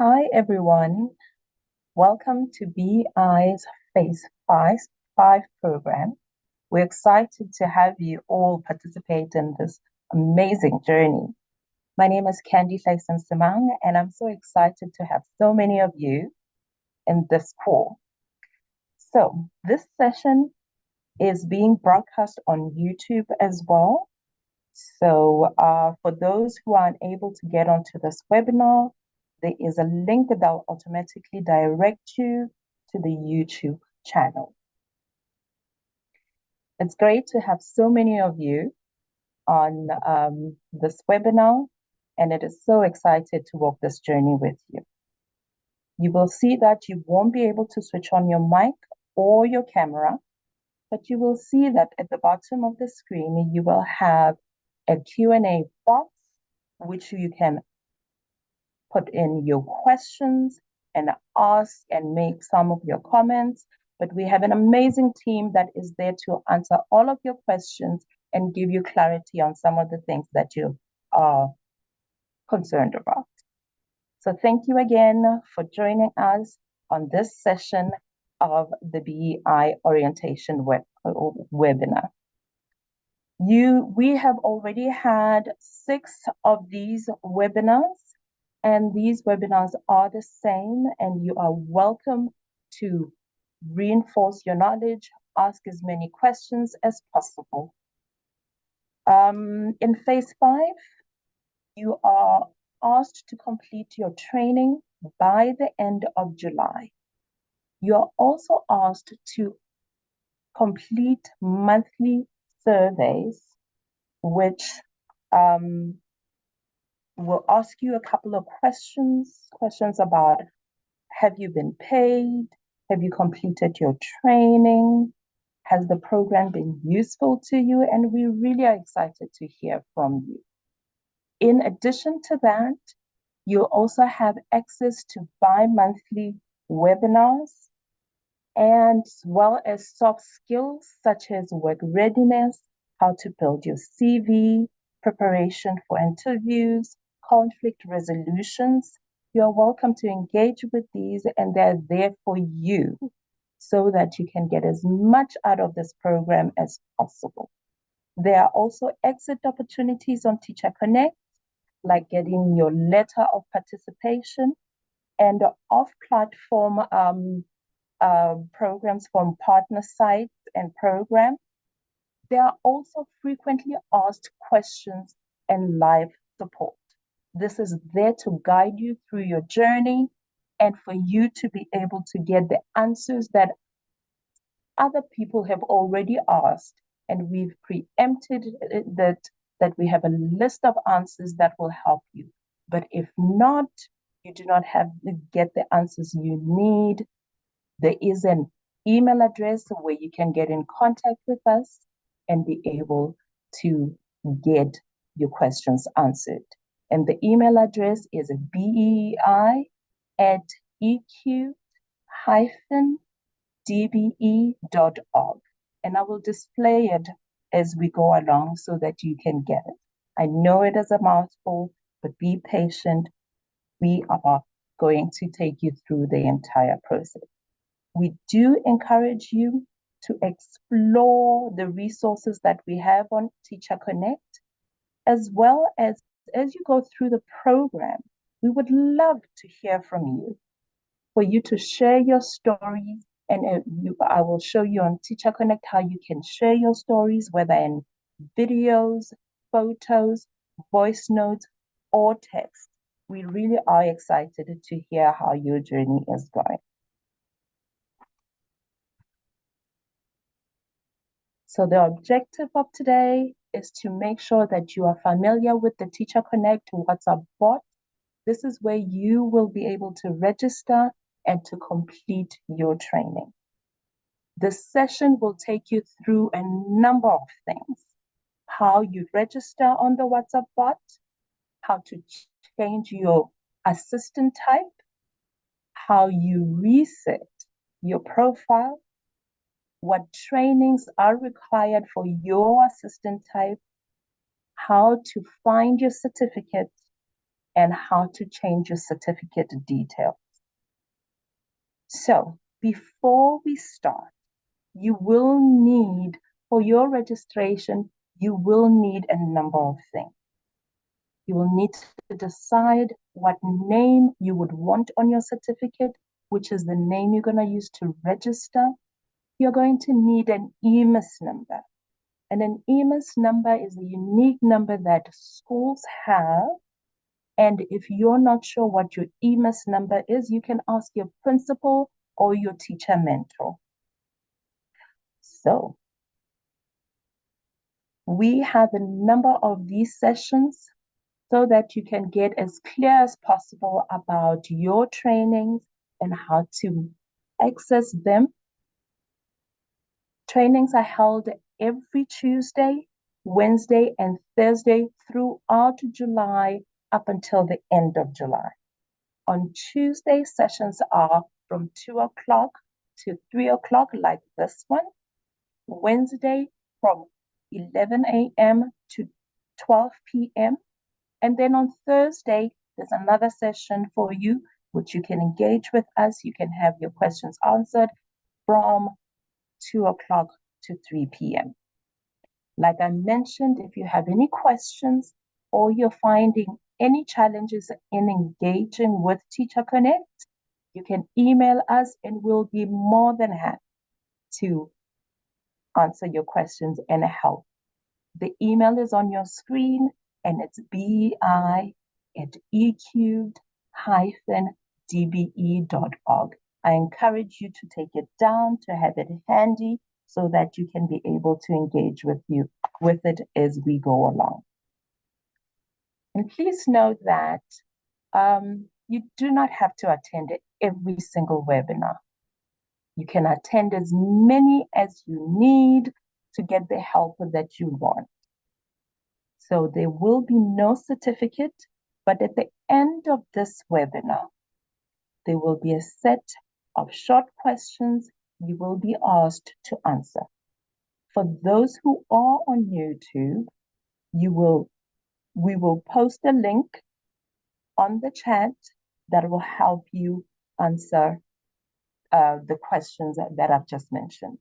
Hi, everyone. Welcome to BEI's Phase 5 program. We're excited to have you all participate in this amazing journey. My name is Candy Simang, and I'm so excited to have so many of you in this call. So this session is being broadcast on YouTube as well. So for those who are unable to get onto this webinar, there is a link that will automatically direct you to the YouTube channel. It's great to have so many of you on this webinar, and it is so excited to walk this journey with you. You will see that you won't be able to switch on your mic or your camera, but you will see that at the bottom of the screen, you will have a Q&A box, which you can put in your questions and ask and make some of your comments. But we have an amazing team that is there to answer all of your questions and give you clarity on some of the things that you are concerned about. So thank you again for joining us on this session of the BEI orientation webinar. We have already had 6 of these webinars, and these webinars are the same, and you are welcome to reinforce your knowledge, ask as many questions as possible. In Phase 5, you are asked to complete your training by the end of July. You are also asked to complete monthly surveys, which will ask you a couple of questions about, have you been paid? Have you completed your training? Has the program been useful to you? And we really are excited to hear from you. In addition to that, you also have access to bi-monthly webinars, and as well as soft skills such as work readiness, how to build your CV, preparation for interviews, conflict resolutions. You're welcome to engage with these, and they're there for you so that you can get as much out of this program as possible. There are also exit opportunities on TeacherConnect, like getting your letter of participation, and off-platform programs from partner sites and programs. There are also frequently asked questions and live support. This is there to guide you through your journey and for you to be able to get the answers that other people have already asked. And we've preempted that we have a list of answers that will help you. But if not, you do not get the answers you need, there is an email address where you can get in contact with us and be able to get your questions answered. And the email address is BEEI@Ecubed-DBE.org. And I will display it as we go along so that you can get it. I know it is a mouthful, but be patient. We are going to take you through the entire process. We do encourage you to explore the resources that we have on TeacherConnect, as well as you go through the program. We would love to hear from you, for you to share your stories, and I will show you on TeacherConnect how you can share your stories, whether in videos, photos, voice notes, or text. We really are excited to hear how your journey is going. So the objective of today is to make sure that you are familiar with the TeacherConnect WhatsApp bot. This is where you will be able to register and to complete your training. This session will take you through a number of things: how you register on the WhatsApp bot, how to change your assistant type, how you reset your profile, what trainings are required for your assistant type, how to find your certificate, and how to change your certificate details. So before we start, you will need, for your registration, you will need a number of things. You will need to decide what name you would want on your certificate, which is the name you're going to use to register. You're going to need an EMIS number. And an EMIS number is a unique number that schools have. And if you're not sure what your EMIS number is, you can ask your principal or your teacher mentor. So we have a number of these sessions so that you can get as clear as possible about your trainings and how to access them. Trainings are held every Tuesday, Wednesday, and Thursday throughout July up until the end of July. On Tuesday, sessions are from 2 o'clock to 3 o'clock, like this one. Wednesday, from 11 a.m. to 12 p.m. And then on Thursday, there's another session for you, which you can engage with us. You can have your questions answered from 2 o'clock to 3 p.m. Like I mentioned, if you have any questions or you're finding any challenges in engaging with TeacherConnect, you can email us and we'll be more than happy to answer your questions and help. The email is on your screen and it's BEEI@Ecubed-DBE.org. I encourage you to take it down, to have it handy so that you can be able to engage with it as we go along. And please note that you do not have to attend every single webinar. You can attend as many as you need to get the help that you want. So there will be no certificate, but at the end of this webinar, there will be a set of short questions you will be asked to answer. For those who are on YouTube, we will post a link on the chat that will help you answer the questions that I've just mentioned.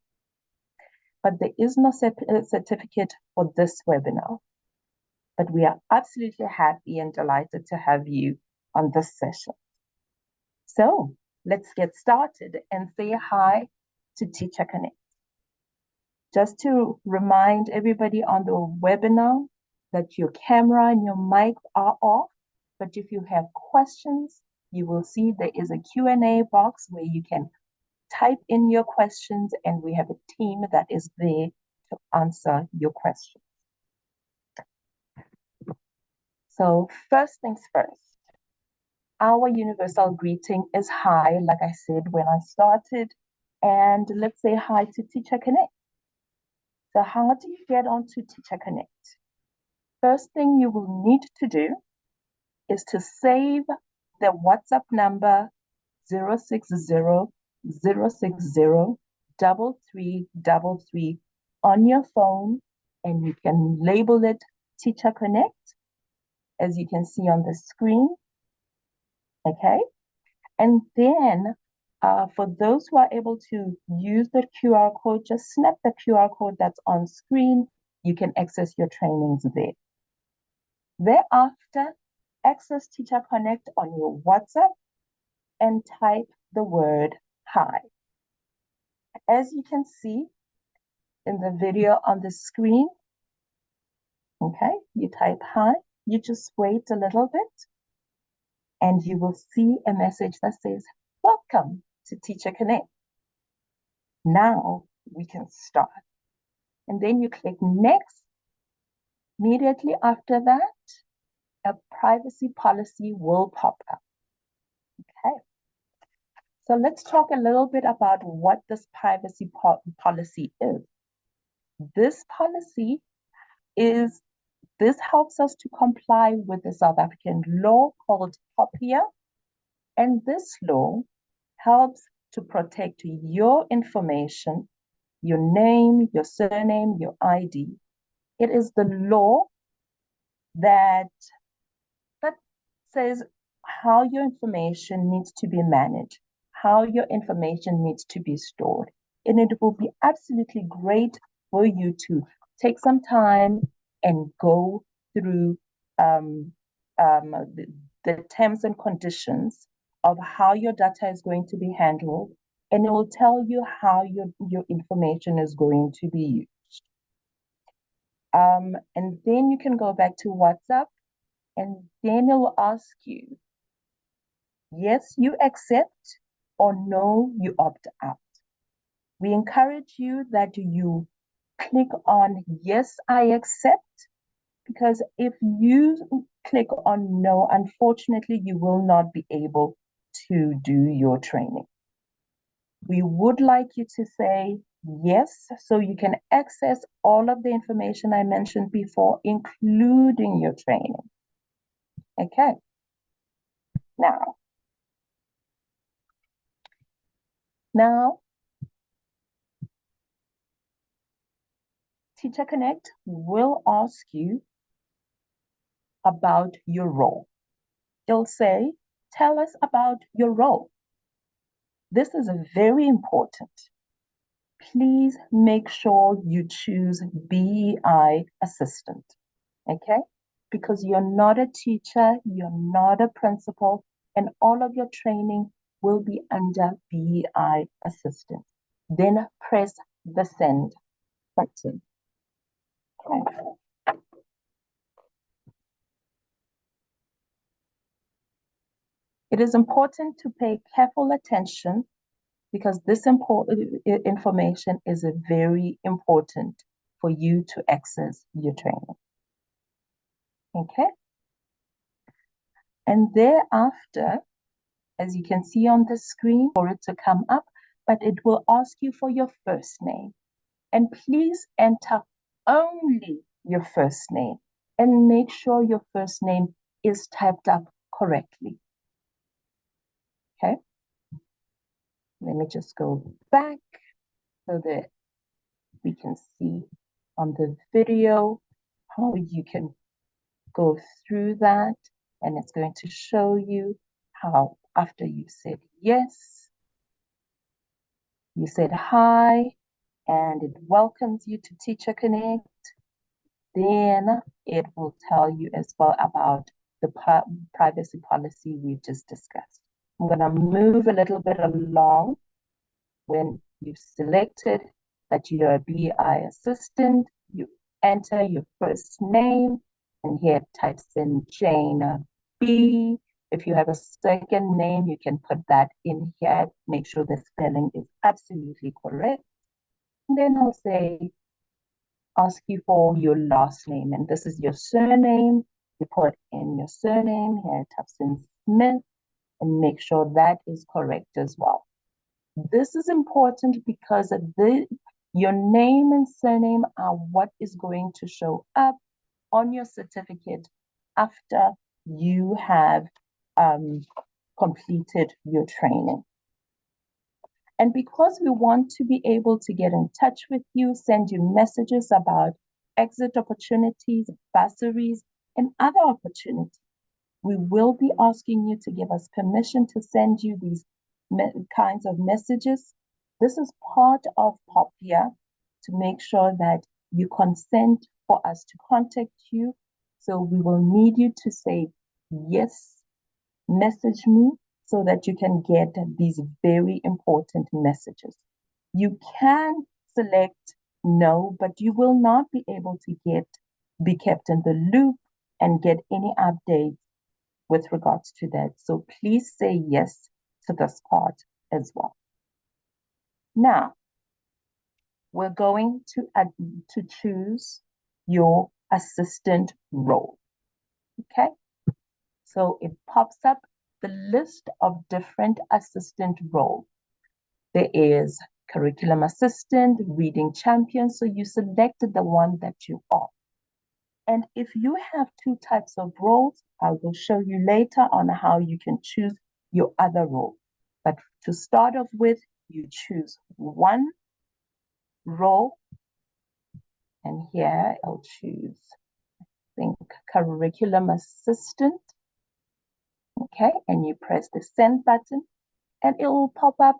But there is no certificate for this webinar. But we are absolutely happy and delighted to have you on this session. So let's get started and say hi to TeacherConnect. Just to remind everybody on the webinar that your camera and your mic are off, but if you have questions, you will see there is a Q&A box where you can type in your questions and we have a team that is there to answer your questions. So first things first, our universal greeting is hi, like I said when I started, and let's say hi to TeacherConnect. So how do you get onto TeacherConnect? First thing you will need to do is to save the WhatsApp number 060-060-3333 on your phone, and you can label it TeacherConnect, as you can see on the screen. Okay, and then for those who are able to use the QR code, just snap the QR code that's on screen. You can access your trainings there. Thereafter, access TeacherConnect on your WhatsApp and type the word hi. As you can see in the video on the screen, okay, you type hi, you just wait a little bit, and you will see a message that says, welcome to TeacherConnect. Now we can start. And then you click next. Immediately after that, a privacy policy will pop up. Okay. So let's talk a little bit about what this privacy policy is. This policy helps us to comply with the South African law called POPIA, and this law helps to protect your information, your name, your surname, your ID. It is the law that says how your information needs to be managed, how your information needs to be stored. And it will be absolutely great for you to take some time and go through the terms and conditions of how your data is going to be handled, and it will tell you how your information is going to be used. And then you can go back to WhatsApp, and then it will ask you, yes, you accept, or no, you opt out. We encourage you that you click on yes, I accept, because if you click on no, unfortunately, you will not be able to do your training. We would like you to say yes, so you can access all of the information I mentioned before, including your training. Okay. Now, TeacherConnect will ask you about your role. It'll say, tell us about your role. This is very important. Please make sure you choose BEI assistant, okay? Because you're not a teacher, you're not a principal, and all of your training will be under BEI assistant. Then press the send button. Okay. It is important to pay careful attention because this information is very important for you to access your training. Okay? And thereafter, as you can see on the screen, for it to come up, but it will ask you for your first name. And please enter only your first name and make sure your first name is typed up correctly. Okay? Let me just go back so that we can see on the video how you can go through that, and it's going to show you how after you said yes, you said hi, and it welcomes you to TeacherConnect, then it will tell you as well about the privacy policy we've just discussed. I'm going to move a little bit along. When you've selected that you're a BEI assistant, you enter your first name, and here it types in Jane B. If you have a second name, you can put that in here. Make sure the spelling is absolutely correct. And then I'll say, ask you for your last name, and this is your surname. You put in your surname, here it types in Smith, and make sure that is correct as well. This is important because your name and surname are what is going to show up on your certificate after you have completed your training. And because we want to be able to get in touch with you, send you messages about exit opportunities, bursaries, and other opportunities, we will be asking you to give us permission to send you these kinds of messages. This is part of POPIA to make sure that you consent for us to contact you. So we will need you to say, yes, message me, so that you can get these very important messages. You can select no, but you will not be able to be kept in the loop and get any updates with regards to that. So please say yes to this part as well. Now, we're going to choose your assistant role. Okay? So it pops up the list of different assistant roles. There is curriculum assistant, reading champion. So you selected the one that you are. And if you have two types of roles, I will show you later on how you can choose your other role. But to start off with, you choose one role. And here I'll choose, I think, curriculum assistant. Okay, and you press the send button and it will pop up.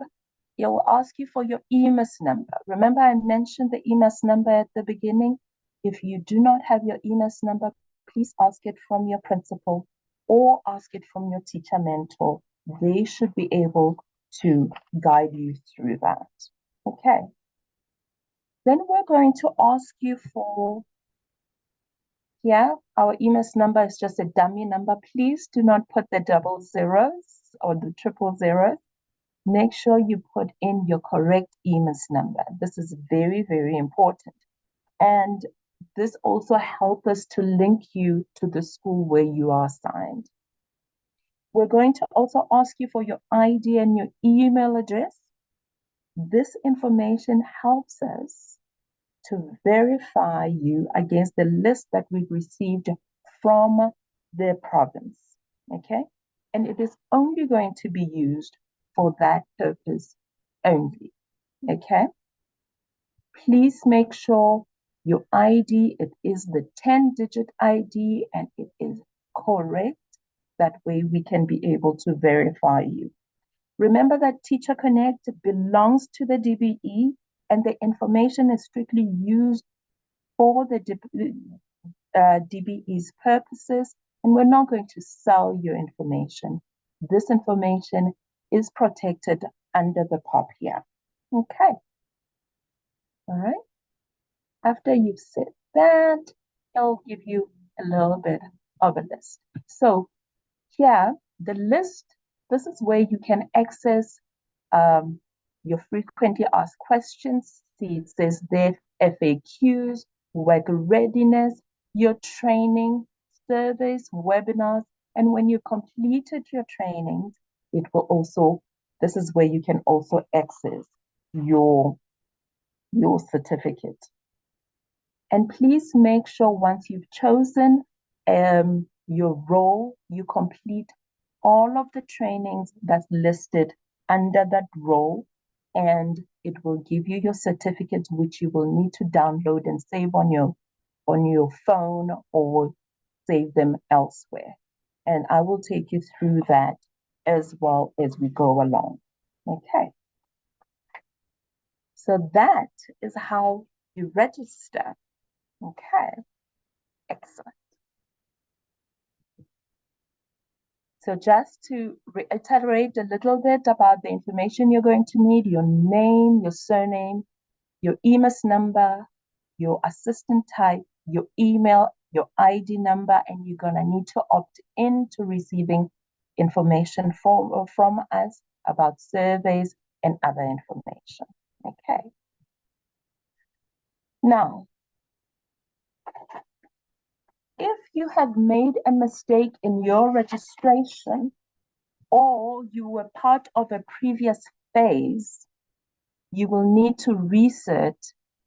It will ask you for your EMIS number. Remember I mentioned the EMIS number at the beginning? If you do not have your EMIS number, please ask it from your principal or ask it from your teacher mentor. They should be able to guide you through that. Okay. Then we're going to ask you for, yeah, our EMIS number is just a dummy number. Please do not put the double zeros or the triple zeros. Make sure you put in your correct EMIS number. This is very, very important. And this also helps us to link you to the school where you are assigned. We're going to also ask you for your ID and your email address. This information helps us to verify you against the list that we've received from the province, okay? And it is only going to be used for that purpose only, okay? Please make sure your ID, it is the 10-digit ID and it is correct. That way we can be able to verify you. Remember that TeacherConnect belongs to the DBE and the information is strictly used for the DBE's purposes, and we're not going to sell your information. This information is protected under the POP here. Okay. All right. After you've said that, it'll give you a little bit of a list. So here, the list, this is where you can access your frequently asked questions. See, it says there FAQs, work readiness, your training, surveys, webinars, and when you completed your trainings, it will also, this is where you can also access your certificate. And please make sure once you've chosen your role, you complete all of the trainings that's listed under that role, and it will give you your certificates, which you will need to download and save on your phone or save them elsewhere. And I will take you through that as well as we go along. Okay. So that is how you register. Okay. Excellent. So just to reiterate a little bit about the information you're going to need, your name, your surname, your EMIS number, your assistant type, your email, your ID number, and you're going to need to opt in to receiving information from us about surveys and other information. Okay. Now, if you have made a mistake in your registration or you were part of a previous phase, you will need to reset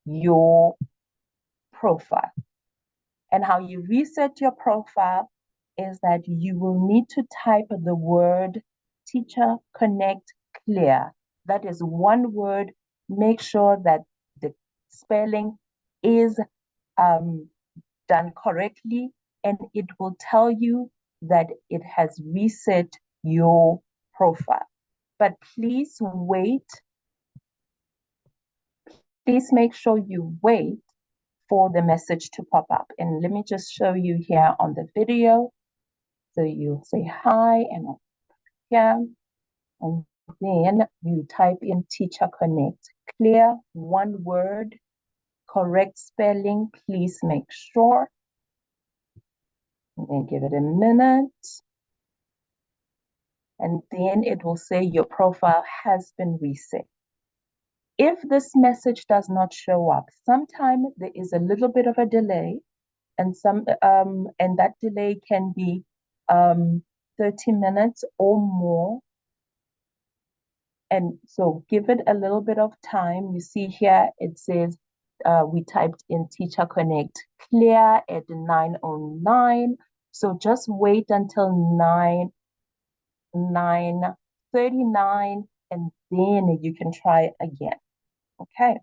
your profile. And how you reset your profile is that you will need to type the word TeacherConnect Clear. That is one word. Make sure that the spelling is done correctly, and it will tell you that it has reset your profile. But please wait. Please make sure you wait for the message to pop up. And let me just show you here on the video. So you say hi and here, and then you type in TeacherConnect. Clear, one word, correct spelling, please make sure. And then give it a minute. And then it will say your profile has been reset. If this message does not show up, sometimes there is a little bit of a delay, and that delay can be 30 minutes or more. And so give it a little bit of time. You see here, it says we typed in TeacherConnect Clear at 9:09. So just wait until 9:39, and then you can try it again. Okay.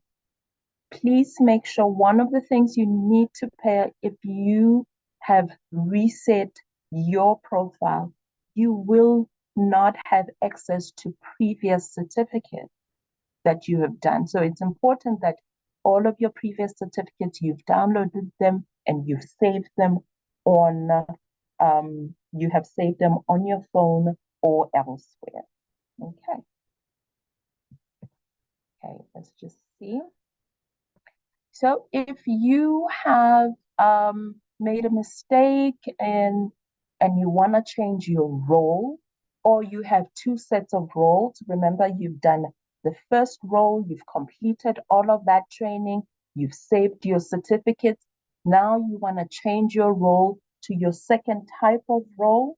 Please make sure one of the things you need to pay if you have reset your profile you will not have access to previous certificates that you have done. So it's important that all of your previous certificates, you've downloaded them and you've saved them on, you have saved them on your phone or elsewhere. Okay. Okay, let's just see. So if you have made a mistake and you want to change your role, or you have two sets of roles, remember you've done the first role, you've completed all of that training, you've saved your certificates. Now you want to change your role to your second type of role.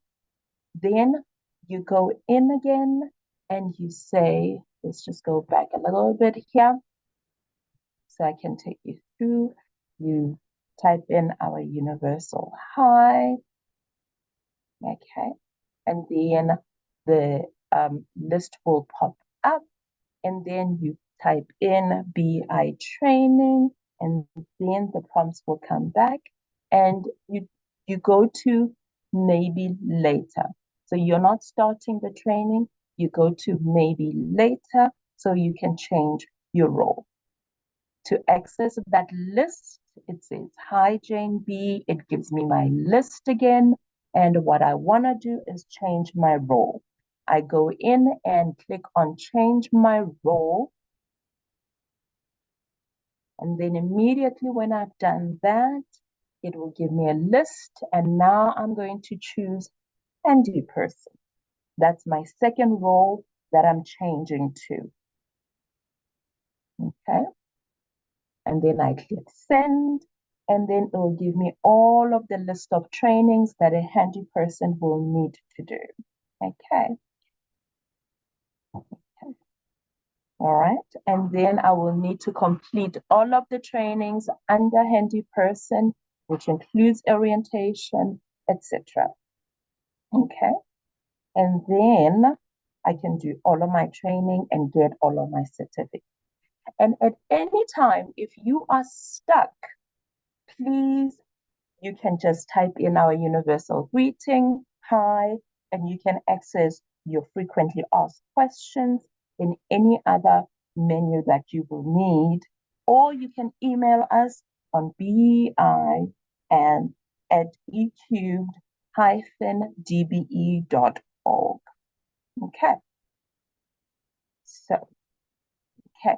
Then you go in again and you say, let's just go back a little bit here so I can take you through. You type in our universal hi, okay, and then the list will pop up, and then you type in BEEI training, and then the prompts will come back, and you go to maybe later. So you're not starting the training, you go to maybe later, so you can change your role. To access that list, it says, hi, Jane B. It gives me my list again. And what I want to do is change my role. I go in and click on change my role. And then immediately when I've done that, it will give me a list. And now I'm going to choose handy person. That's my second role that I'm changing to. Okay. And then I click send, and then it will give me all of the list of trainings that a handy person will need to do. Okay. All right. And then I will need to complete all of the trainings under handy person, which includes orientation, etc. Okay. And then I can do all of my training and get all of my certificates. And at any time, if you are stuck, please, you can just type in our universal greeting, hi, and you can access your frequently asked questions in any other menu that you will need, or you can email us on BEI and at ecubed-dbe.org. Okay. So, okay.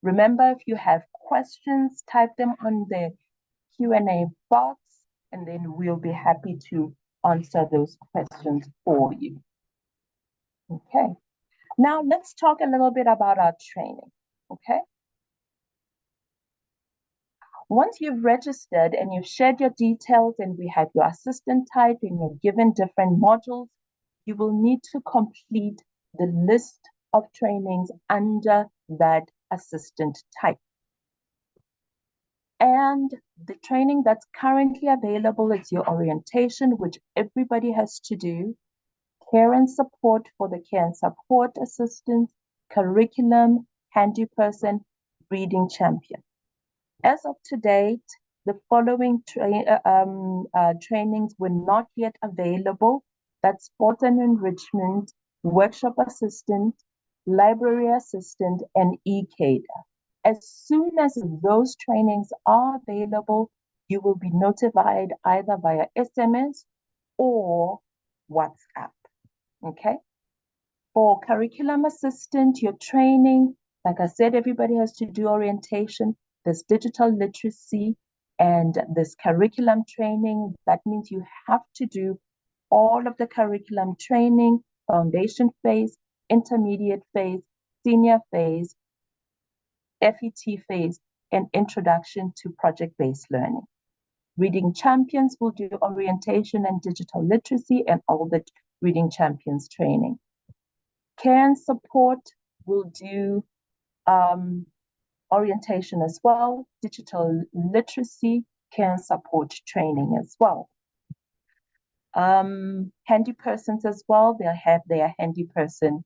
Remember, if you have questions, type them on the Q&A box, and then we'll be happy to answer those questions for you. Okay. Now let's talk a little bit about our training. Okay. Once you've registered and you've shared your details and we have your assistant type and you're given different modules, you will need to complete the list of trainings under that assistant type. And the training that's currently available is your orientation, which everybody has to do, care and support for the care and support assistant, curriculum, handy person, reading champion. As of to date, the following trainings were not yet available. That's sport and enrichment, workshop assistant, library assistant, and e-CADA. As soon as those trainings are available, you will be notified either via SMS or WhatsApp. Okay. For curriculum assistant, your training, like I said, everybody has to do orientation. There's digital literacy and this curriculum training. That means you have to do all of the curriculum training, foundation phase, intermediate phase, senior phase, FET phase, and introduction to project-based learning. Reading champions will do orientation and digital literacy and all the reading champions training. Care and support will do orientation as well, digital literacy, care and support training as well. Handy persons as well, they'll have their handy person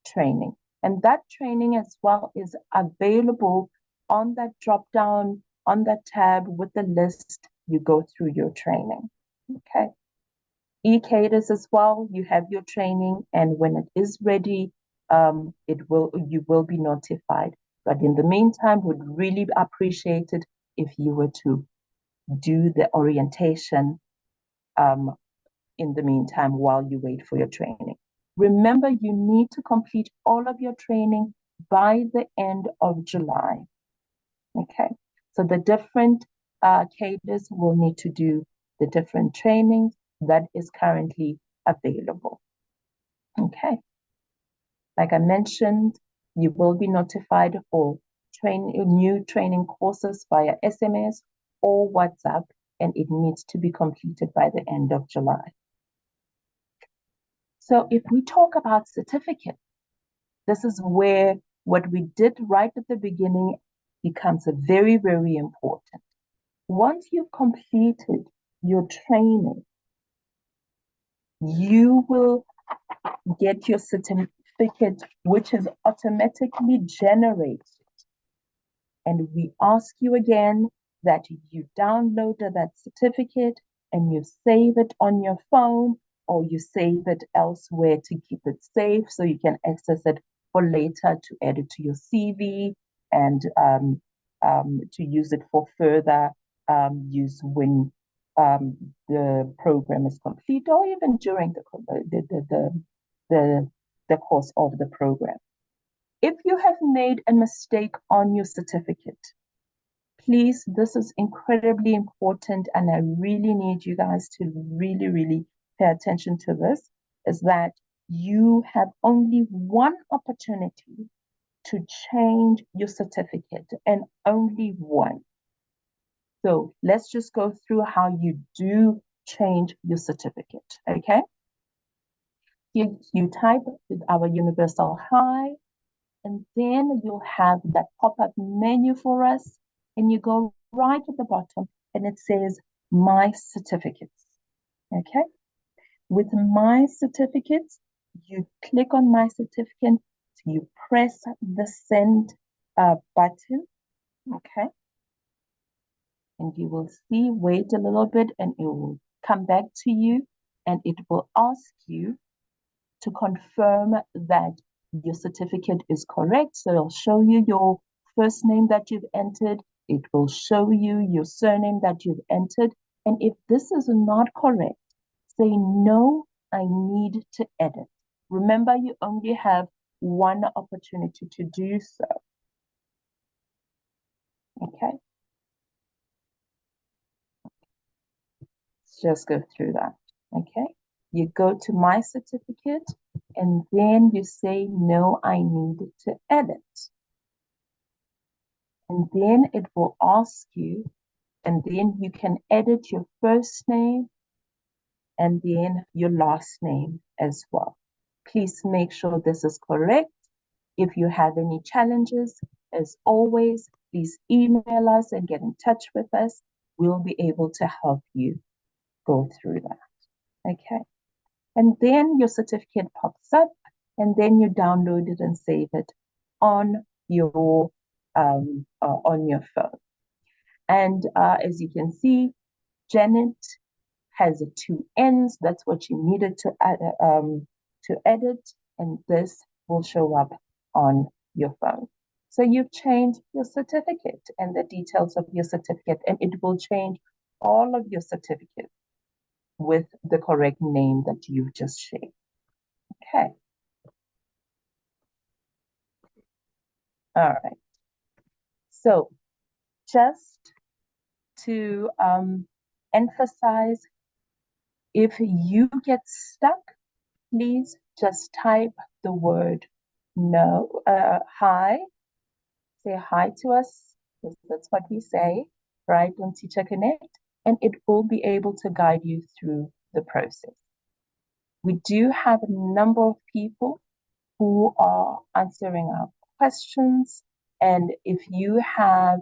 training. And that training as well is available on that drop down, on that tab with the list. You go through your training. Okay. Ecubed as well, you have your training, and when it is ready, you will be notified. But in the meantime, would really appreciate it if you were to do the orientation in the meantime while you wait for your training. Remember, you need to complete all of your training by the end of July. Okay, so the different cadres will need to do the different trainings that is currently available. Okay, like I mentioned, you will be notified for new training courses via SMS or WhatsApp, and it needs to be completed by the end of July. So if we talk about certificates, this is where what we did right at the beginning becomes very, very important. Once you've completed your training, you will get your certificate, which is automatically generated. And we ask you again that you download that certificate and you save it on your phone, or you save it elsewhere to keep it safe so you can access it for later to add it to your CV and to use it for further use when the program is complete, or even during the course of the program. If you have made a mistake on your certificate, please, this is incredibly important, and I really need you guys to really, really pay attention to this, is that you have only one opportunity to change your certificate, and only one. So let's just go through how you do change your certificate, okay? You type our Universal High, and then you'll have that pop-up menu for us, and you go right at the bottom and it says My Certificates. Okay, with My Certificates, you click on My Certificate, you press the send button. Okay, and you will see, wait a little bit and it will come back to you, and it will ask you to confirm that your certificate is correct. So it'll show you your first name that you've entered. It will show you your surname that you've entered. And if this is not correct, say, no, I need to edit. Remember, you only have one opportunity to do so. Okay. Let's just go through that. Okay. You go to My Certificate, and then you say, no, I need to edit. And then it will ask you, and then you can edit your first name and then your last name as well. Please make sure this is correct. If you have any challenges, as always, please email us and get in touch with us. We'll be able to help you go through that. Okay. And then your certificate pops up, and then you download it and save it on your phone. And as you can see, Janet has 2 N's. That's what you needed to edit, and this will show up on your phone. So you've changed your certificate and the details of your certificate, and it will change all of your certificates with the correct name that you've just shared. Okay. All right. So just to emphasize, if you get stuck, please just type the word no, hi, say hi to us, because that's what we say, right, on TeacherConnect, and it will be able to guide you through the process. We do have a number of people who are answering our questions, and if you have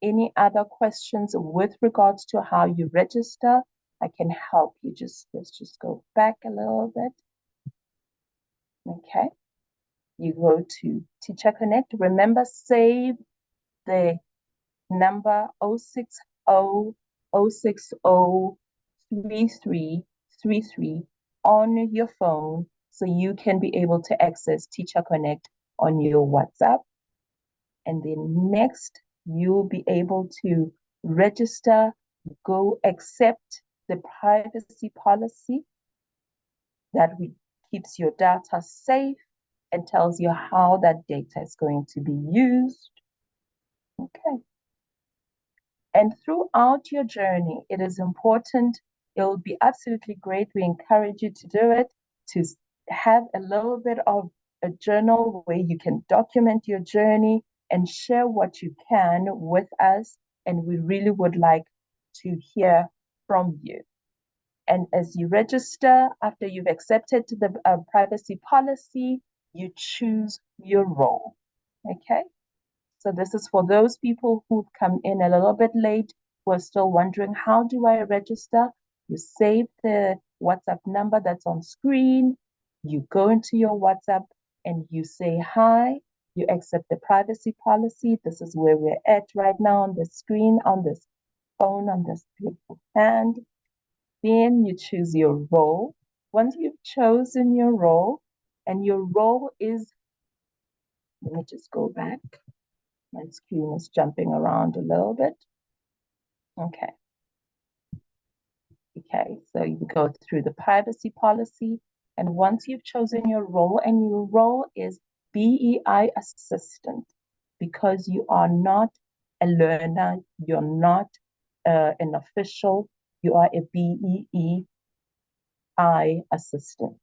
any other questions with regards to how you register, I can help you. Let's just go back a little bit. Okay. You go to TeacherConnect. Remember, save the number 060 060 33 633 on your phone so you can be able to access TeacherConnect on your WhatsApp. And then next, you'll be able to register, go accept the privacy policy that keeps your data safe and tells you how that data is going to be used. Okay. And throughout your journey, it is important. It will be absolutely great. We encourage you to do it, to have a little bit of a journal where you can document your journey and share what you can with us. And we really would like to hear from you. And as you register, after you've accepted the privacy policy, you choose your role. Okay? So this is for those people who've come in a little bit late, who are still wondering, how do I register? You save the WhatsApp number that's on screen. You go into your WhatsApp and you say hi. You accept the privacy policy. This is where we're at right now on the screen, on this phone, on this beautiful hand. Then you choose your role. Once you've chosen your role, and your role is, let me just go back. My screen is jumping around a little bit. Okay. Okay, so you go through the privacy policy, and once you've chosen your role, and your role is BEI assistant, because you are not a learner, you're not an official, you are a BEEI assistant.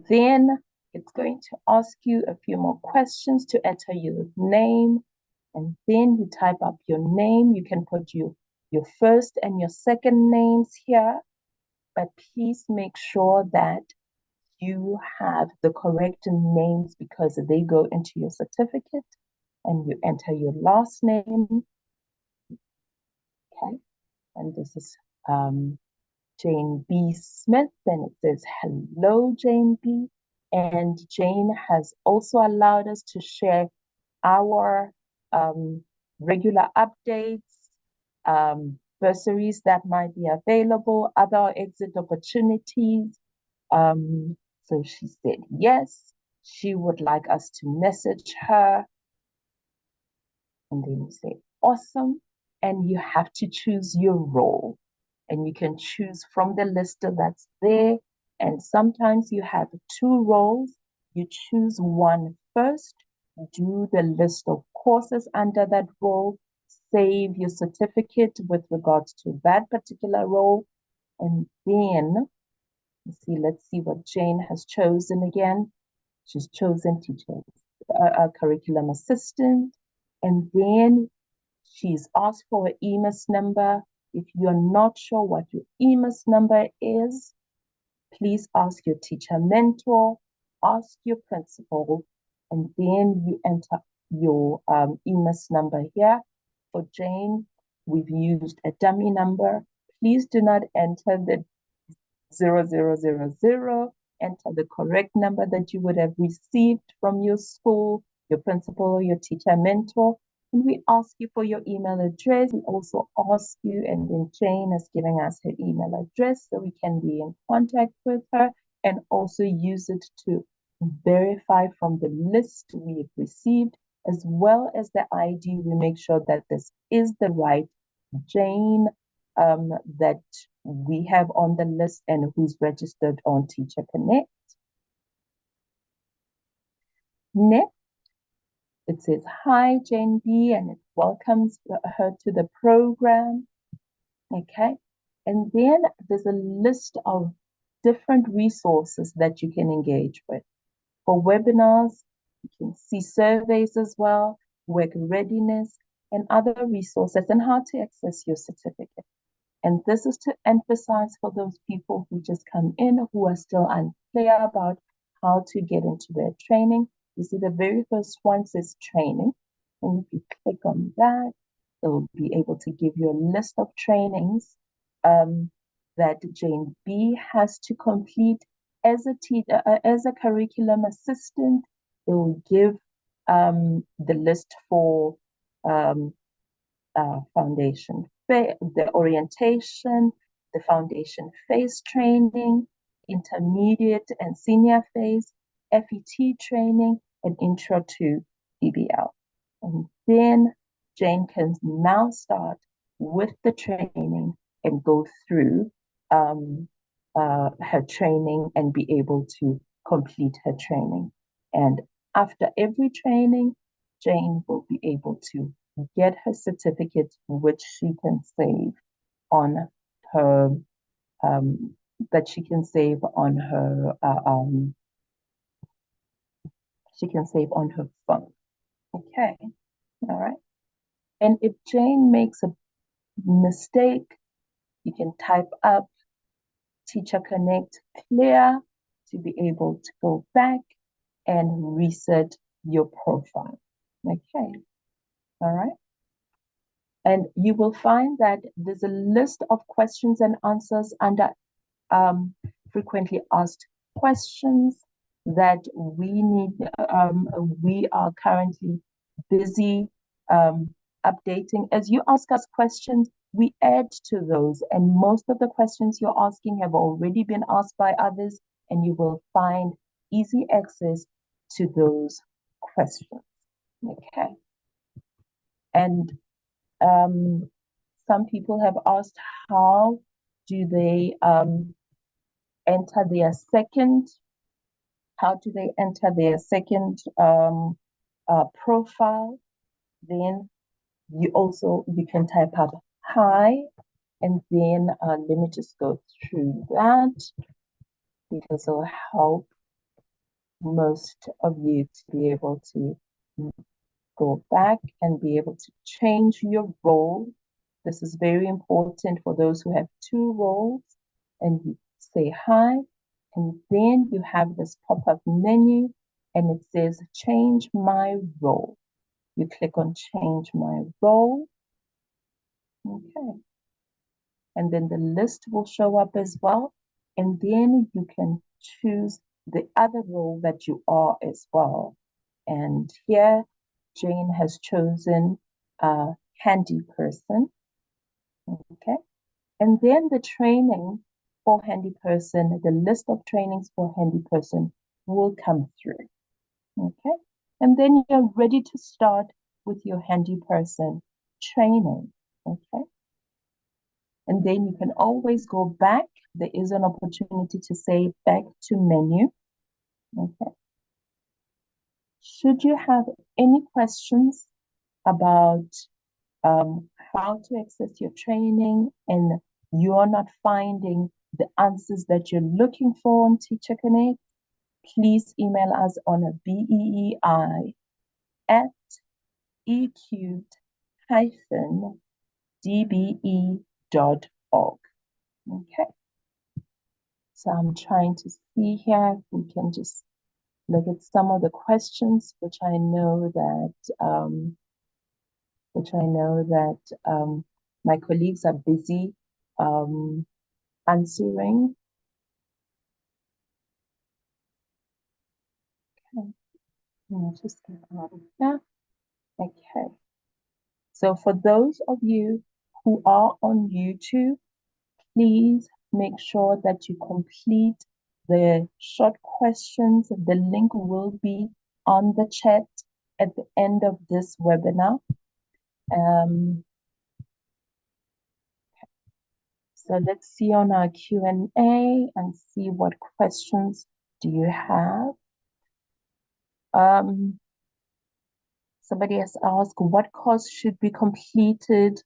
Then it's going to ask you a few more questions to enter your name, and then you type up your name. You can put your first and your second names here, but please make sure that you have the correct names because they go into your certificate, and you enter your last name. Okay, and this is Jane B. Smith, and it says, hello, Jane B. And Jane has also allowed us to share our regular updates, bursaries that might be available, other exit opportunities. So she said yes, she would like us to message her. And then you say, awesome. And you have to choose your role. And you can choose from the list that's there. And sometimes you have two roles. You choose one first, do the list of courses under that role, save your certificate with regards to that particular role. And then, let's see what Jane has chosen again. She's chosen teacher, curriculum assistant. And then she's asked for an EMIS number. If you're not sure what your EMIS number is, please ask your teacher mentor, ask your principal, and then you enter your EMIS number here. For Jane, we've used a dummy number. Please do not enter the 0000. Enter the correct number that you would have received from your school, your principal, or your teacher mentor. And we ask you for your email address. We also ask you, and then Jane is giving us her email address so we can be in contact with her and also use it to verify from the list we've received, as well as the ID. We make sure that this is the right Jane that we have on the list and who's registered on TeacherConnect. Next, it says, hi, Jane B, and it welcomes her to the program. Okay, and then there's a list of different resources that you can engage with. For webinars, you can see surveys as well, work readiness, and other resources, and how to access your certificate. And this is to emphasize for those people who just come in, who are still unclear about how to get into their training. You see the very first one says training. And if you click on that, it will be able to give you a list of trainings that Jane B has to complete as a curriculum assistant. It will give the list for foundation, the orientation, the foundation phase training, intermediate and senior phase, FET training, and intro to DBL. And then Jane can now start with the training and go through her training and be able to complete her training. And after every training, Jane will be able to get her certificate, which she can save on her, that she can save on her, she can save on her phone. Okay, all right. And if Jane makes a mistake, you can type up TeacherConnect clear to be able to go back and reset your profile. Okay, all right. And you will find that there's a list of questions and answers under frequently asked questions that we are currently busy updating. As you ask us questions, we add to those, and most of the questions you're asking have already been asked by others, and you will find easy access to those questions. Okay. And some people have asked, how do they enter their second profile? Then you can type up hi, and then let me just go through that, because it'll help most of you to be able to go back and be able to change your role. This is very important for those who have two roles, and you say hi, and then you have this pop-up menu, and it says change my role. You click on change my role. Okay. And then the list will show up as well. And then you can choose the other role that you are as well. And here, Jane has chosen a handy person. Okay. And then the training for handy person, the list of trainings for handy person will come through. Okay. And then you're ready to start with your handy person training. Okay. And then you can always go back. There is an opportunity to say back to menu. Okay. Should you have any questions about how to access your training and you're not finding the answers that you're looking for on TeacherConnect, please email us on a BEEI at ecubed-dbe.org. Okay. So I'm trying to see here if we can just look at some of the questions, which I know that my colleagues are busy answering. Okay, let me just get out of that. Okay. So for those of you who are on YouTube, please make sure that you complete the short questions. The link will be on the chat at the end of this webinar. So let's see on our Q&A and see what questions do you have. Somebody has asked, what course should be completed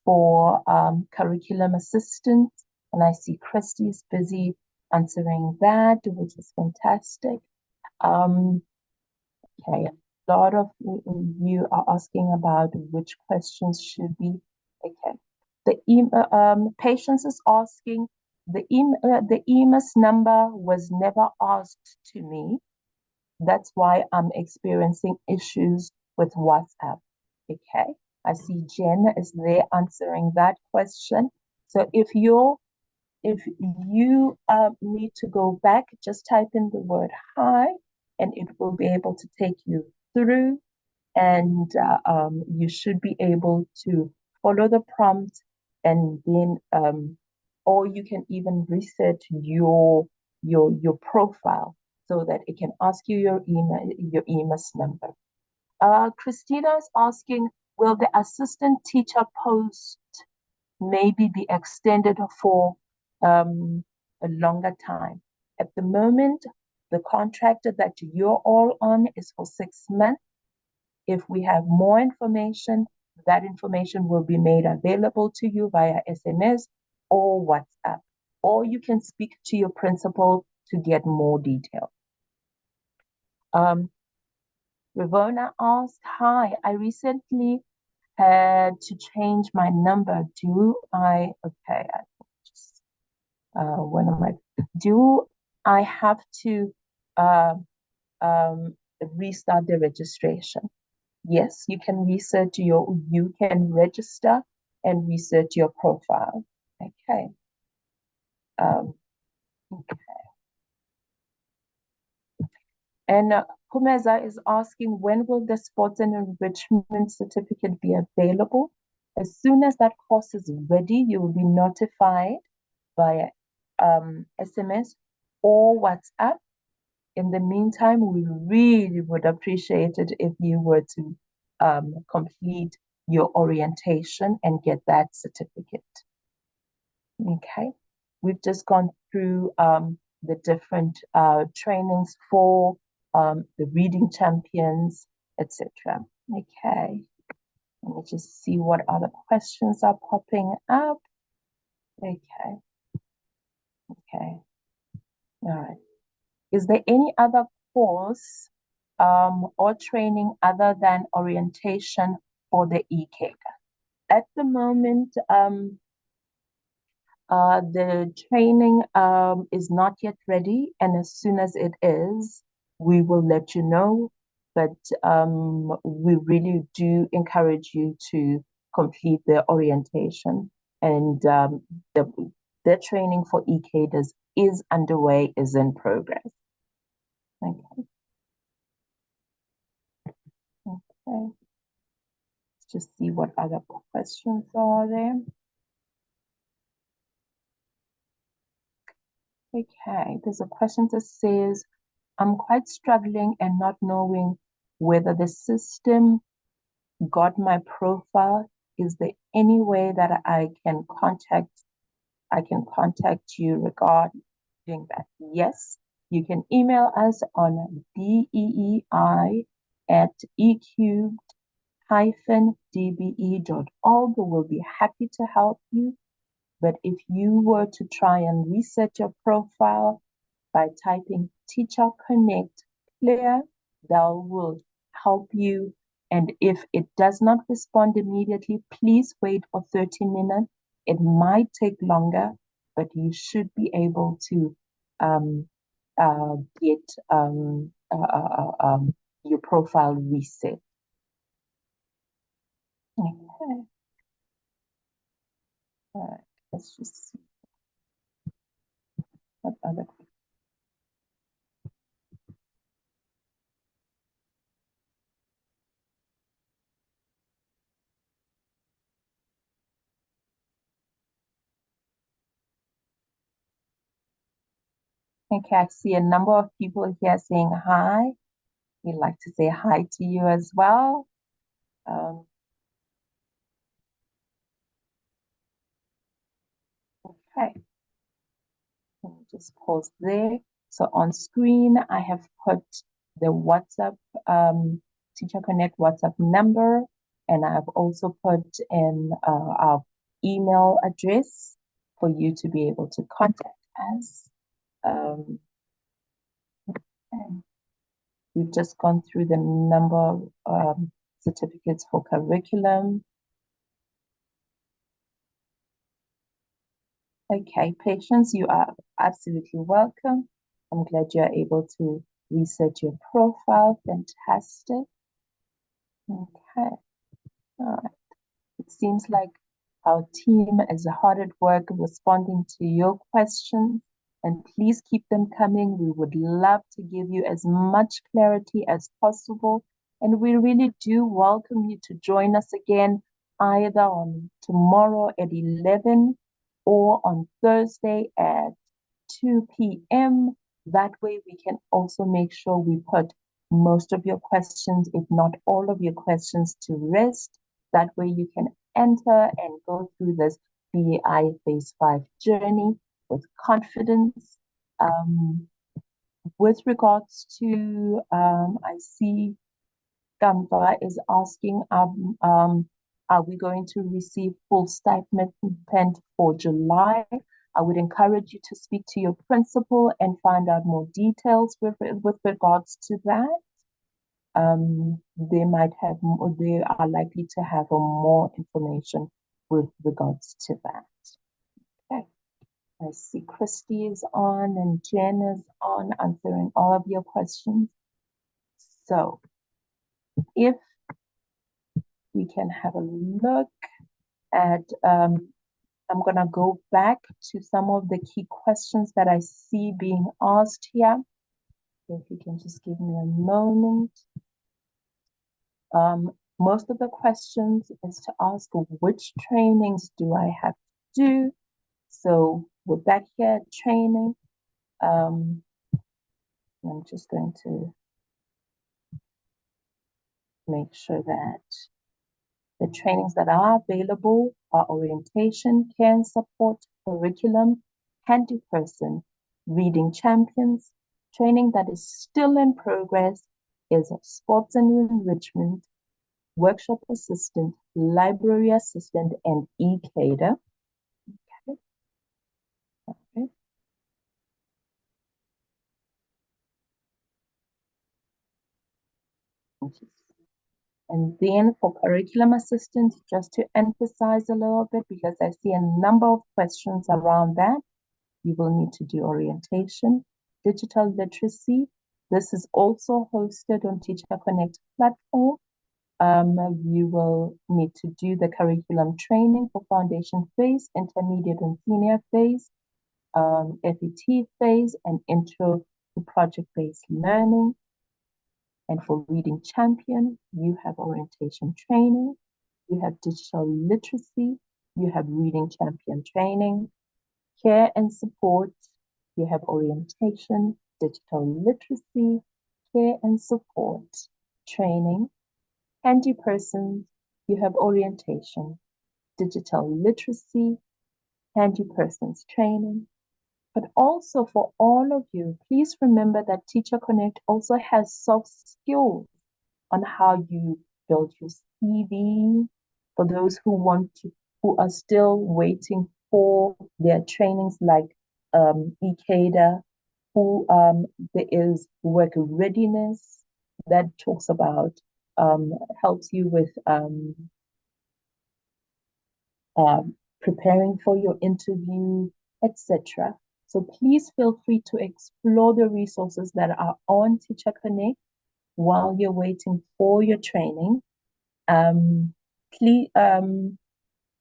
for curriculum assistant? And I see Christy is busy answering that, which is fantastic. Okay, a lot of you are asking about which questions should be. Okay, the Patience is asking, the EMIS number was never asked to me. That's why I'm experiencing issues with WhatsApp. Okay, I see Jen is there answering that question. So if you need to go back, just type in the word hi, and it will be able to take you through, and you should be able to follow the prompt, and then or you can even reset your profile so that it can ask you your EMIS number. Christina is asking, will the assistant teacher post maybe be extended for a longer time? At the moment, the contract that you're all on is for 6 months. If we have more information, that information will be made available to you via SMS or WhatsApp, or you can speak to your principal to get more detail. Ravona asked, hi, I recently had to change my number. Do I, okay, I just, do I have to restart the registration? Yes, you can register and research your profile. Okay. Okay. And Kumeza is asking, when will the sports and enrichment certificate be available? As soon as that course is ready, you will be notified via SMS or WhatsApp. In the meantime, we really would appreciate it if you were to complete your orientation and get that certificate. Okay, we've just gone through the different trainings for the reading champions, etc. Okay, let me just see what other questions are popping up. Okay, okay, all right. Is there any other course or training other than orientation for the Ecubed? At the moment, the training is not yet ready, and as soon as it is, we will let you know. But we really do encourage you to complete the orientation, and the training for Ecubed is underway, is in progress. Okay. Okay. Let's just see what other questions are there. Okay, there's a question that says, I'm quite struggling and not knowing whether the system got my profile. Is there any way that I can contact you regarding that? Yes, you can email us on BEEI at Ecubed-DBE.org. We'll be happy to help you. But if you were to try and reset your profile by typing TeacherConnect Clear, that will help you. And if it does not respond immediately, please wait for 30 minutes. It might take longer, but you should be able to get your profile reset. Okay. All right. Let's just see what other. Okay, I see a number of people here saying hi. We'd like to say hi to you as well. Okay, let me just pause there. So on screen, I have put the WhatsApp, TeacherConnect WhatsApp number, and I have also put in our email address for you to be able to contact us. Okay. We've just gone through the number of certificates for curriculum. Okay, Patience, you are absolutely welcome. I'm glad you're able to research your profile. Fantastic. Okay, all right. It seems like our team is hard at work responding to your questions, and please keep them coming. We would love to give you as much clarity as possible, and we really do welcome you to join us again either on tomorrow at 11 or on Thursday at 2 p.m. That way we can also make sure we put most of your questions, if not all of your questions, to rest. That way you can enter and go through this BEI Phase 5 journey with confidence. With regards to, I see Kamva is asking, are we going to receive full stipend for July? I would encourage you to speak to your principal and find out more details with regards to that. They are likely to have more information with regards to that. Okay. I see Christy is on and Jen is on answering all of your questions. So if we can have a look at, I'm going to go back to some of the key questions that I see being asked here. If you can just give me a moment. Most of the questions is to ask which trainings do I have to do. So we're back here at training. I'm just going to make sure that the trainings that are available are orientation, care and support, curriculum, handy person, reading champions. Training that is still in progress is sports and enrichment, workshop assistant, library assistant, and e-cader. Okay. And then for curriculum assistant, just to emphasize a little bit, because I see a number of questions around that, you will need to do orientation, digital literacy. This is also hosted on TeacherConnect platform. You will need to do the curriculum training for foundation phase, intermediate and senior phase, FET phase, and intro to project-based learning. And for reading champion, you have orientation training, you have digital literacy, you have reading champion training, care and support, you have orientation, digital literacy, care and support training, handy persons, you have orientation, digital literacy, handy persons training. But also for all of you, please remember that TeacherConnect also has soft skills on how you build your CV. For those who are still waiting for their trainings like e-cader, there is work readiness that talks about, helps you with preparing for your interview, etc. So please feel free to explore the resources that are on TeacherConnect while you're waiting for your training. Please,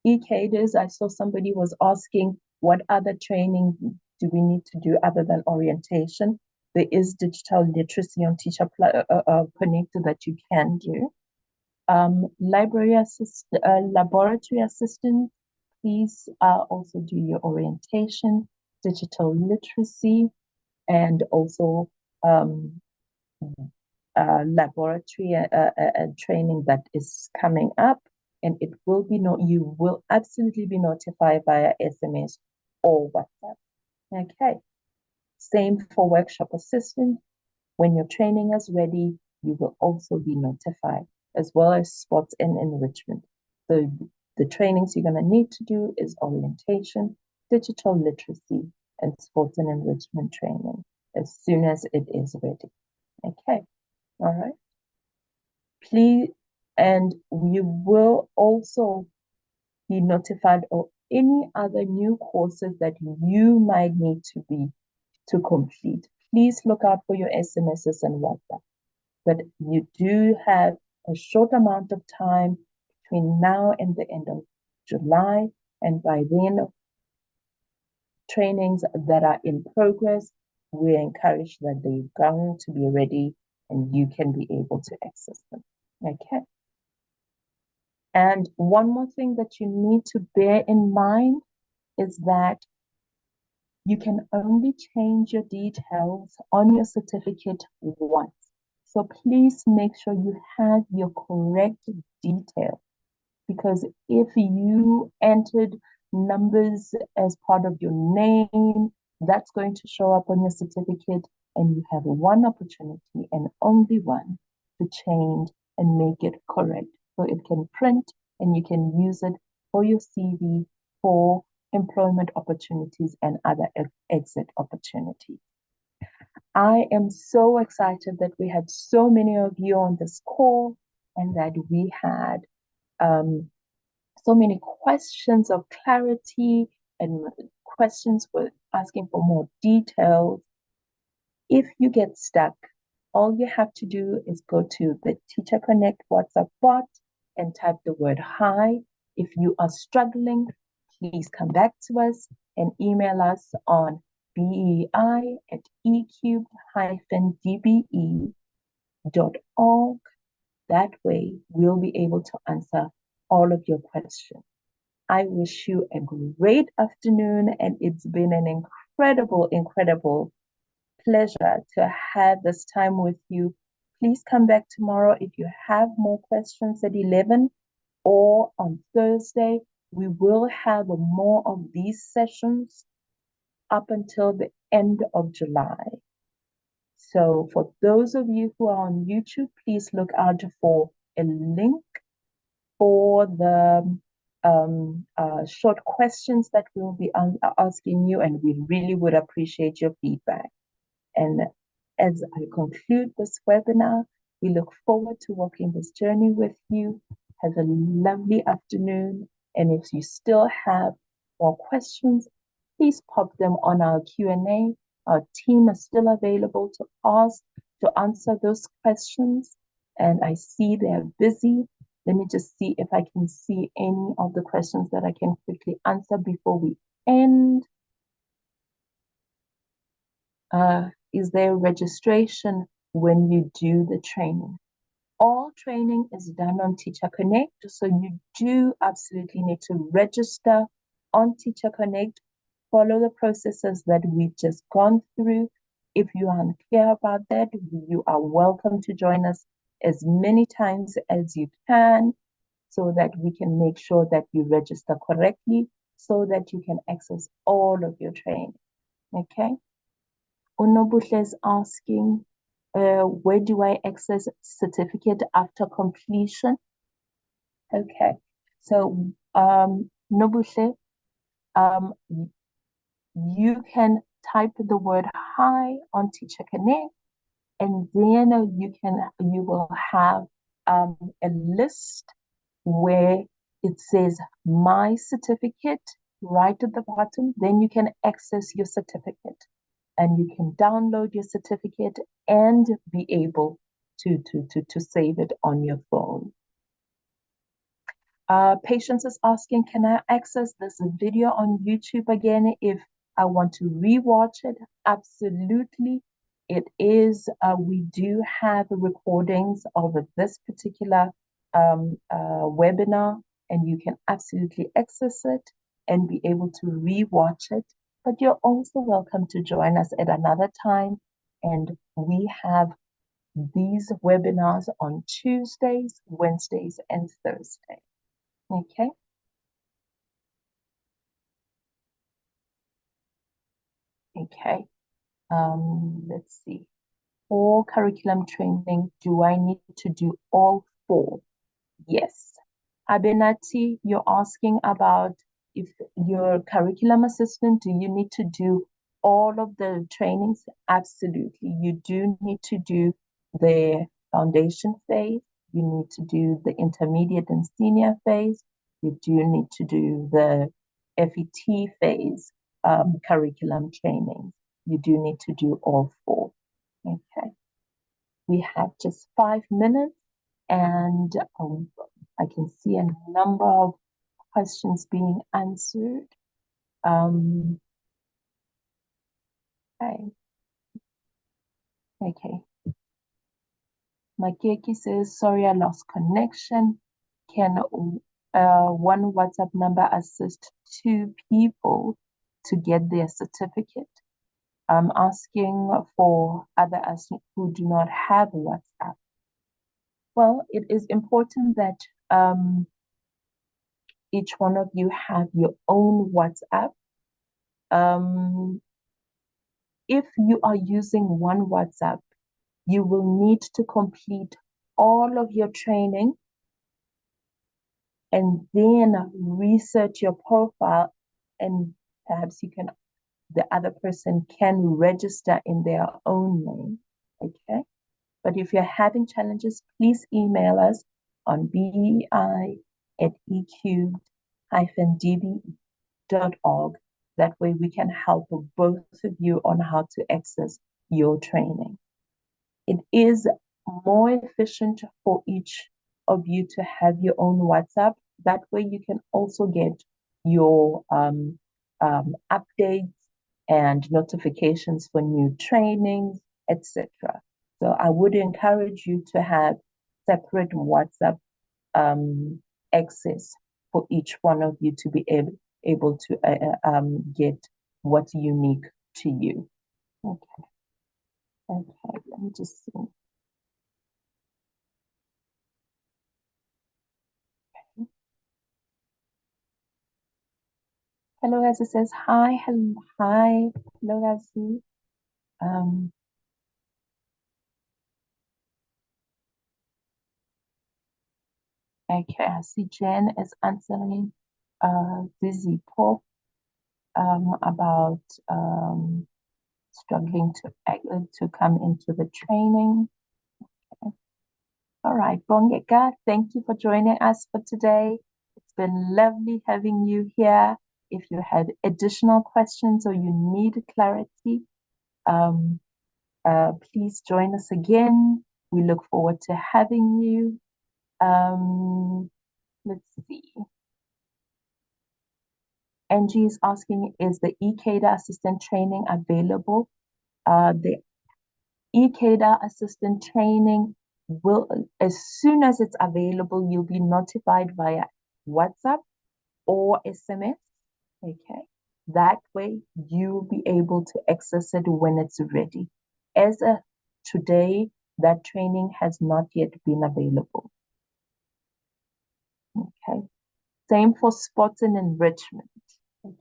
e-caders, I saw somebody was asking what other training do we need to do other than orientation. There is digital literacy on TeacherConnect that you can do. Laboratory assistant, please also do your orientation, digital literacy, and also laboratory training that is coming up, and it will be you will absolutely be notified via SMS or WhatsApp. Okay. Same for workshop assistant. When your training is ready, you will also be notified, as well as sports and enrichment. So the trainings you're going to need to do is orientation, digital literacy, and sports and enrichment training as soon as it is ready. Okay. All right. Please, and you will also be notified of any other new courses that you might need to complete. Please look out for your SMSs and WhatsApp. But you do have a short amount of time between now and the end of July, and by then, trainings that are in progress, we encourage that they're going to be ready and you can be able to access them. Okay. And one more thing that you need to bear in mind is that you can only change your details on your certificate once. So please make sure you have your correct details, because if you entered numbers as part of your name, that's going to show up on your certificate, and you have one opportunity and only one to change and make it correct. So it can print and you can use it for your CV, for employment opportunities and other exit opportunities. I am so excited that we had so many of you on this call and that we had so many questions of clarity and questions for asking for more details. If you get stuck, all you have to do is go to the TeacherConnect WhatsApp bot and type the word hi. If you are struggling, please come back to us and email us on BEEI@Ecubed-DBE.org. That way, we'll be able to answer all of your questions. I wish you a great afternoon, and it's been an incredible pleasure to have this time with you. Please come back tomorrow if you have more questions at 11, or on Thursday. We will have more of these sessions up until the end of July. So for those of you who are on YouTube, please look out for a link for the short questions that we'll be asking you, and we really would appreciate your feedback. And as I conclude this webinar, we look forward to walking this journey with you. Have a lovely afternoon. And if you still have more questions, please pop them on our Q&A. Our team is still available to answer those questions. And I see they're busy. Let me just see if I can see any of the questions that I can quickly answer before we end. Is there registration when you do the training? All training is done on TeacherConnect, so you do absolutely need to register on TeacherConnect. Follow the processes that we've just gone through. If you are unclear about that, you are welcome to join us as many times as you can, so that we can make sure that you register correctly, so that you can access all of your training. Okay? Unobuhle is asking, where do I access certificate after completion? Okay, so Nobuhle, you can type the word hi on TeacherConnect, and then you will have a list where it says my certificate right at the bottom. Then you can access your certificate, and you can download your certificate and be able to save it on your phone. Patience is asking, can I access this video on YouTube again if I want to rewatch it? Absolutely. It is, we do have recordings of this particular webinar, and you can absolutely access it and be able to rewatch it. But you're also welcome to join us at another time. And we have these webinars on Tuesdays, Wednesdays, and Thursdays. Okay. Okay. Let's see. For curriculum training, do I need to do all 4? Yes. Abenati, you're asking about if you're a curriculum assistant, do you need to do all of the trainings? Absolutely. You do need to do the foundation phase. You need to do the intermediate and senior phase. You do need to do the FET phase curriculum training. You do need to do all 4. Okay. We have just 5 minutes, and I can see a number of questions being answered. Okay. Okay. Makeki says, sorry, I lost connection. Can one WhatsApp number assists 2 people to get their certificate. I'm asking for others who do not have WhatsApp. Well, it is important that each one of you have your own WhatsApp. If you are using one WhatsApp, you will need to complete all of your training and then research your profile, and perhaps the other person can register in their own name. Okay. But if you're having challenges, please email us on BEEI@ecubed-DBE.org. That way we can help both of you on how to access your training. It is more efficient for each of you to have your own WhatsApp. That way you can also get your updates and notifications for new trainings, etc. So I would encourage you to have separate WhatsApp access for each one of you to be able to get what's unique to you. Okay. Okay, let me just see. Okay. Hello, as it says, hi, hello, hi, hello, as okay, I see Jen is answering Dizzy Pop about struggling to come into the training. Okay. All right, Bongeka, thank you for joining us for today. It's been lovely having you here. If you had additional questions or you need clarity, please join us again. We look forward to having you. Let's see. Angie is asking, is the ECADA assistant training available? The ECADA assistant training will, as soon as it's available, you'll be notified via WhatsApp or SMS. Okay. That way you'll be able to access it when it's ready. As of today, that training has not yet been available. Okay. Same for sports and enrichment. Okay.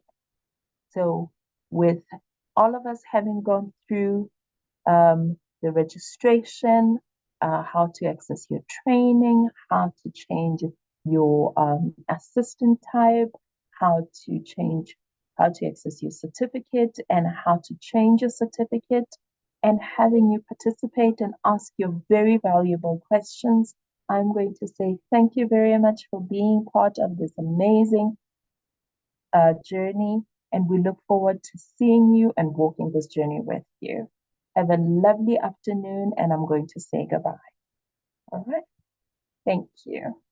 So with all of us having gone through the registration, how to access your training, how to change your assistant type, how to access your certificate and how to change your certificate, and having you participate and ask your very valuable questions. I'm going to say thank you very much for being part of this amazing journey, and we look forward to seeing you and walking this journey with you. Have a lovely afternoon, and I'm going to say goodbye. All right. Thank you.